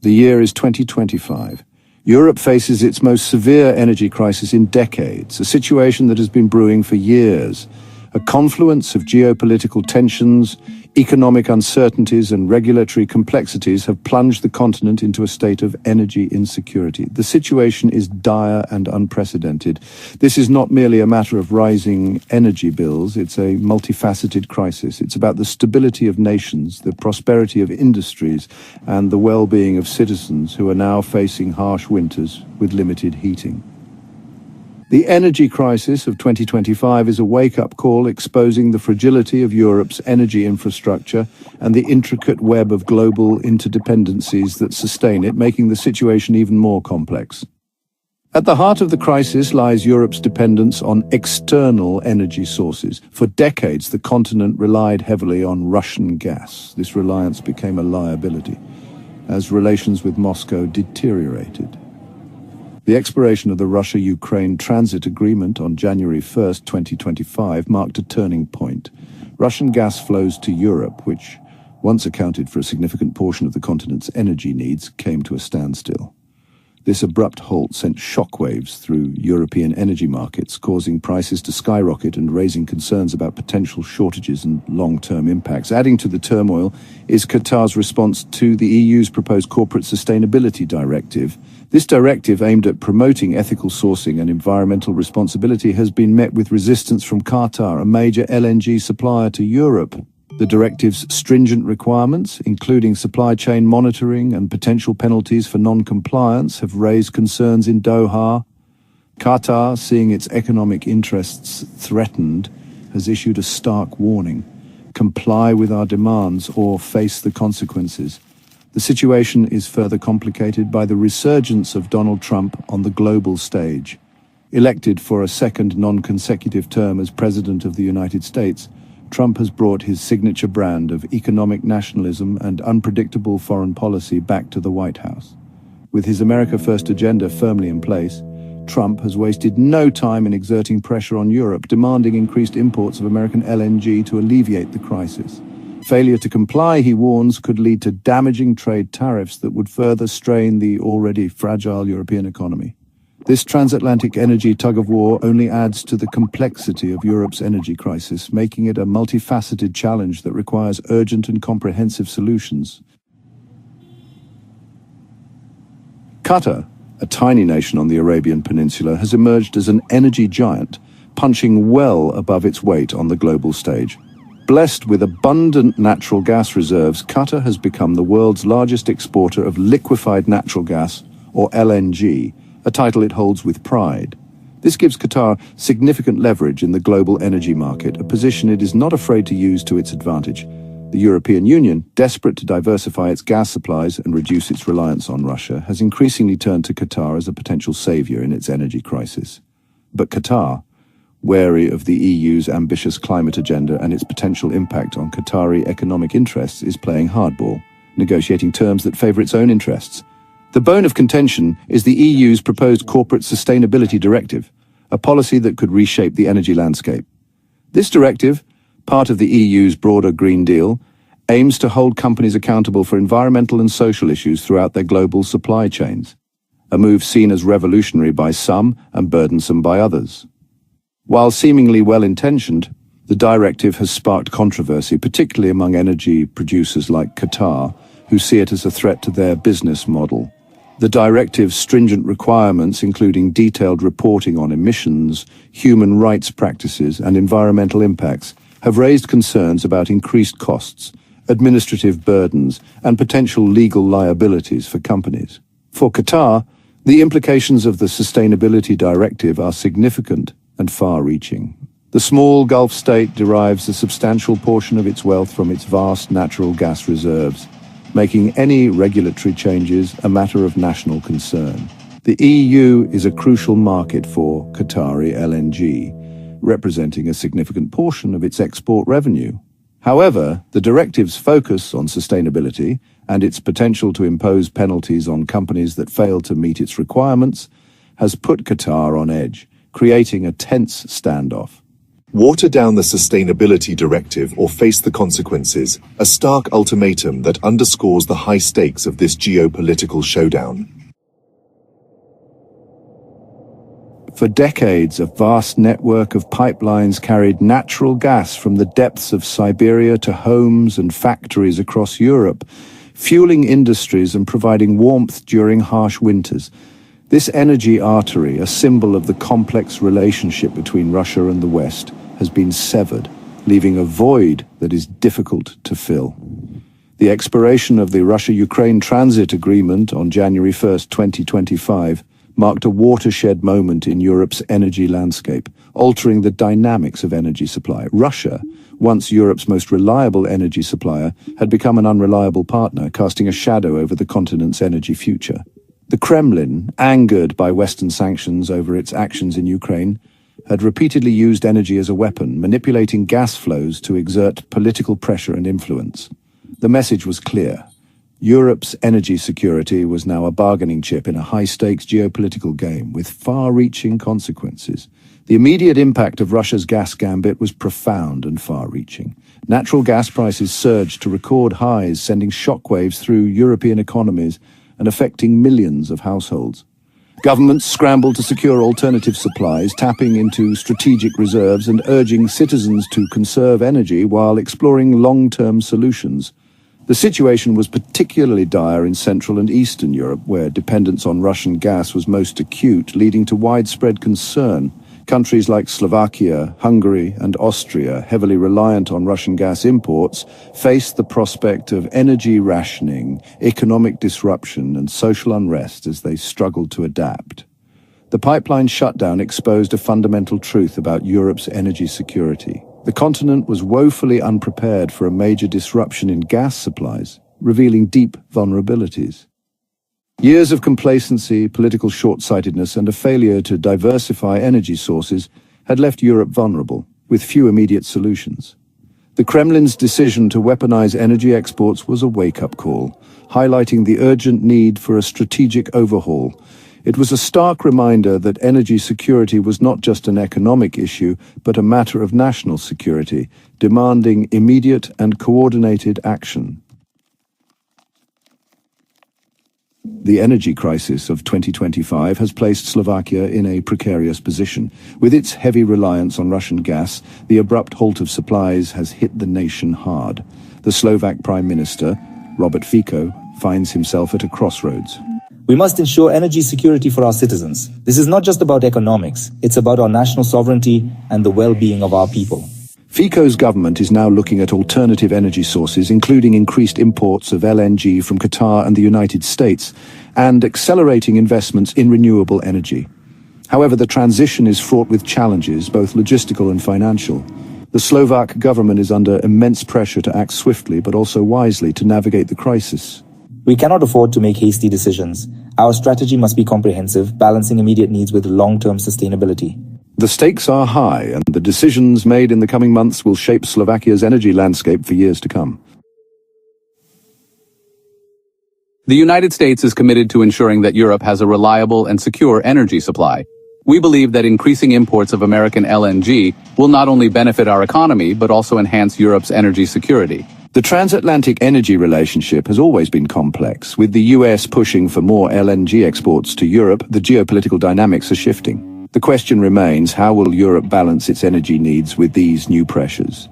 The year is 2025. Europe faces its most severe energy crisis in decades, a situation that has been brewing for years. A confluence of geopolitical tensions, economic uncertainties, and regulatory complexities have plunged the continent into a state of energy insecurity. The situation is dire and unprecedented. This is not merely a matter of rising energy bills, it's a multifaceted crisis. It's about the stability of nations, the prosperity of industries, and the well-being of citizens who are now facing harsh winters with limited heating. The energy crisis of 2025 is a wake-up call exposing the fragility of Europe's energy infrastructure and the intricate web of global interdependencies that sustain it, making the situation even more complex. At the heart of the crisis lies Europe's dependence on external energy sources. For decades, the continent relied heavily on Russian gas. This reliance became a liability as relations with Moscow deteriorated. The expiration of the Russia-Ukraine Transit Agreement on January 1, 2025, marked a turning point. Russian gas flows to Europe, which once accounted for a significant portion of the continent's energy needs, came to a standstill. This abrupt halt sent shockwaves through European energy markets, causing prices to skyrocket and raising concerns about potential shortages and long-term impacts. Adding to the turmoil is Qatar's response to the EU's proposed Corporate Sustainability Directive. This directive, aimed at promoting ethical sourcing and environmental responsibility, has been met with resistance from Qatar, a major LNG supplier to Europe. The directive's stringent requirements, including supply chain monitoring and potential penalties for non-compliance, have raised concerns in Doha. Qatar, seeing its economic interests threatened, has issued a stark warning: comply with our demands or face the consequences. The situation is further complicated by the resurgence of Donald Trump on the global stage. Elected for a second non-consecutive term as President of the United States, Trump has brought his signature brand of economic nationalism and unpredictable foreign policy back to the White House. With his America First agenda firmly in place, Trump has wasted no time in exerting pressure on Europe, demanding increased imports of American LNG to alleviate the crisis. Failure to comply, he warns, could lead to damaging trade tariffs that would further strain the already fragile European economy. This transatlantic energy tug-of-war only adds to the complexity of Europe's energy crisis, making it a multifaceted challenge that requires urgent and comprehensive solutions. Qatar, a tiny nation on the Arabian Peninsula, has emerged as an energy giant, punching well above its weight on the global stage. Blessed with abundant natural gas reserves, Qatar has become the world's largest exporter of liquefied natural gas, or LNG, a title it holds with pride. This gives Qatar significant leverage in the global energy market, a position it is not afraid to use to its advantage. The European Union, desperate to diversify its gas supplies and reduce its reliance on Russia, has increasingly turned to Qatar as a potential savior in its energy crisis. But Qatar, wary of the EU's ambitious climate agenda and its potential impact on Qatari economic interests, is playing hardball, negotiating terms that favor its own interests. The bone of contention is the EU's proposed Corporate Sustainability Directive, a policy that could reshape the energy landscape. This directive, part of the EU's broader Green Deal, aims to hold companies accountable for environmental and social issues throughout their global supply chains, a move seen as revolutionary by some and burdensome by others. While seemingly well-intentioned, the directive has sparked controversy, particularly among energy producers like Qatar, who see it as a threat to their business model. The directive's stringent requirements, including detailed reporting on emissions, human rights practices, and environmental impacts, have raised concerns about increased costs, administrative burdens, and potential legal liabilities for companies. For Qatar, the implications of the Sustainability Directive are significant and far-reaching. The small Gulf state derives a substantial portion of its wealth from its vast natural gas reserves, making any regulatory changes a matter of national concern. The EU is a crucial market for Qatari LNG, representing a significant portion of its export revenue. However, the directive's focus on sustainability and its potential to impose penalties on companies that fail to meet its requirements has put Qatar on edge, creating a tense standoff. Water down the sustainability directive or face the consequences, a stark ultimatum that underscores the high stakes of this geopolitical showdown. For decades, a vast network of pipelines carried natural gas from the depths of Siberia to homes and factories across Europe, fueling industries and providing warmth during harsh winters. This energy artery, a symbol of the complex relationship between Russia and the West, has been severed, leaving a void that is difficult to fill. The expiration of the Russia-Ukraine Transit Agreement on January 1st, 2025, marked a watershed moment in Europe's energy landscape, altering the dynamics of energy supply. Russia, once Europe's most reliable energy supplier, had become an unreliable partner, casting a shadow over the continent's energy future. The Kremlin, angered by Western sanctions over its actions in Ukraine, had repeatedly used energy as a weapon, manipulating gas flows to exert political pressure and influence. The message was clear. Europe's energy security was now a bargaining chip in a high-stakes geopolitical game with far-reaching consequences. The immediate impact of Russia's gas gambit was profound and far-reaching. Natural gas prices surged to record highs, sending shockwaves through European economies and affecting millions of households. Governments scrambled to secure alternative supplies, tapping into strategic reserves and urging citizens to conserve energy while exploring long-term solutions. The situation was particularly dire in Central and Eastern Europe, where dependence on Russian gas was most acute, leading to widespread concern. Countries like Slovakia, Hungary, and Austria, heavily reliant on Russian gas imports, faced the prospect of energy rationing, economic disruption, and social unrest as they struggled to adapt. The pipeline shutdown exposed a fundamental truth about Europe's energy security. The continent was woefully unprepared for a major disruption in gas supplies, revealing deep vulnerabilities. Years of complacency, political short-sightedness, and a failure to diversify energy sources had left Europe vulnerable, with few immediate solutions. The Kremlin's decision to weaponize energy exports was a wake-up call, highlighting the urgent need for a strategic overhaul. It was a stark reminder that energy security was not just an economic issue, but a matter of national security, demanding immediate and coordinated action. The energy crisis of 2025 has placed Slovakia in a precarious position. With its heavy reliance on Russian gas, the abrupt halt of supplies has hit the nation hard. The Slovak Prime Minister, Robert Fico, finds himself at a crossroads. We must ensure energy security for our citizens. This is not just about economics, it's about our national sovereignty and the well-being of our people. Fico's government is now looking at alternative energy sources, including increased imports of LNG from Qatar and the United States, and accelerating investments in renewable energy. However, the transition is fraught with challenges, both logistical and financial. The Slovak government is under immense pressure to act swiftly, but also wisely to navigate the crisis. We cannot afford to make hasty decisions. Our strategy must be comprehensive, balancing immediate needs with long-term sustainability. The stakes are high, and the decisions made in the coming months will shape Slovakia's energy landscape for years to come. The United States is committed to ensuring that Europe has a reliable and secure energy supply. We believe that increasing imports of American LNG will not only benefit our economy, but also enhance Europe's energy security. The transatlantic energy relationship has always been complex. With the US pushing for more LNG exports to Europe, the geopolitical dynamics are shifting. The question remains, how will Europe balance its energy needs with these new pressures?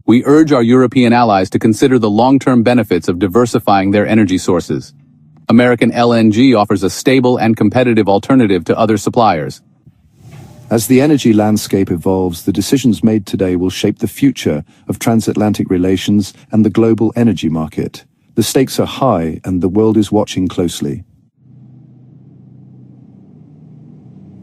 We urge our European allies to consider the long-term benefits of diversifying their energy sources. American LNG offers a stable and competitive alternative to other suppliers. As the energy landscape evolves, the decisions made today will shape the future of transatlantic relations and the global energy market. The stakes are high, and the world is watching closely.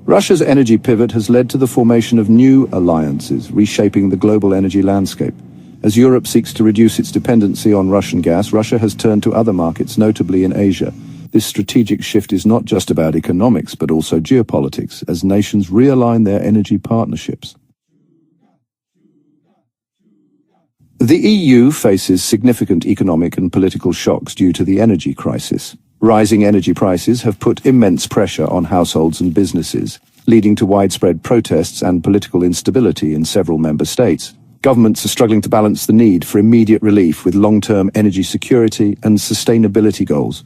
Russia's energy pivot has led to the formation of new alliances, reshaping the global energy landscape. As Europe seeks to reduce its dependency on Russian gas, Russia has turned to other markets, notably in Asia. This strategic shift is not just about economics, but also geopolitics, as nations realign their energy partnerships. The EU faces significant economic and political shocks due to the energy crisis. Rising energy prices have put immense pressure on households and businesses. leading to widespread protests and political instability in several member states. Governments are struggling to balance the need for immediate relief with long-term energy security and sustainability goals.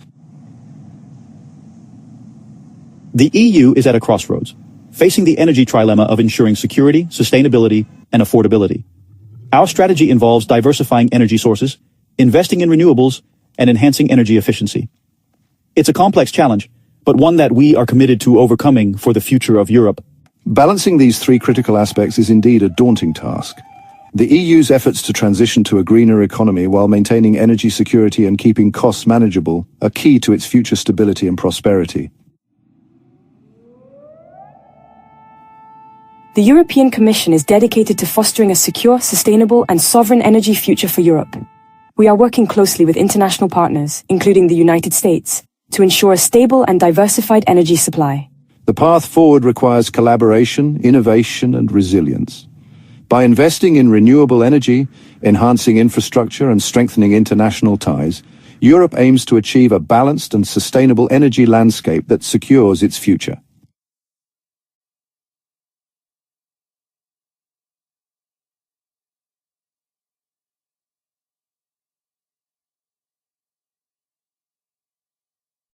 The EU is at a crossroads, facing the energy trilemma of ensuring security, sustainability, and affordability. Our strategy involves diversifying energy sources, investing in renewables, and enhancing energy efficiency. It's a complex challenge, but one that we are committed to overcoming for the future of Europe. Balancing these three critical aspects is indeed a daunting task. The EU's efforts to transition to a greener economy while maintaining energy security and keeping costs manageable are key to its future stability and prosperity. The European Commission is dedicated to fostering a secure, sustainable, and sovereign energy future for Europe. We are working closely with international partners, including the United States, to ensure a stable and diversified energy supply. The path forward requires collaboration, innovation, and resilience. By investing in renewable energy, enhancing infrastructure, and strengthening international ties, Europe aims to achieve a balanced and sustainable energy landscape that secures its future.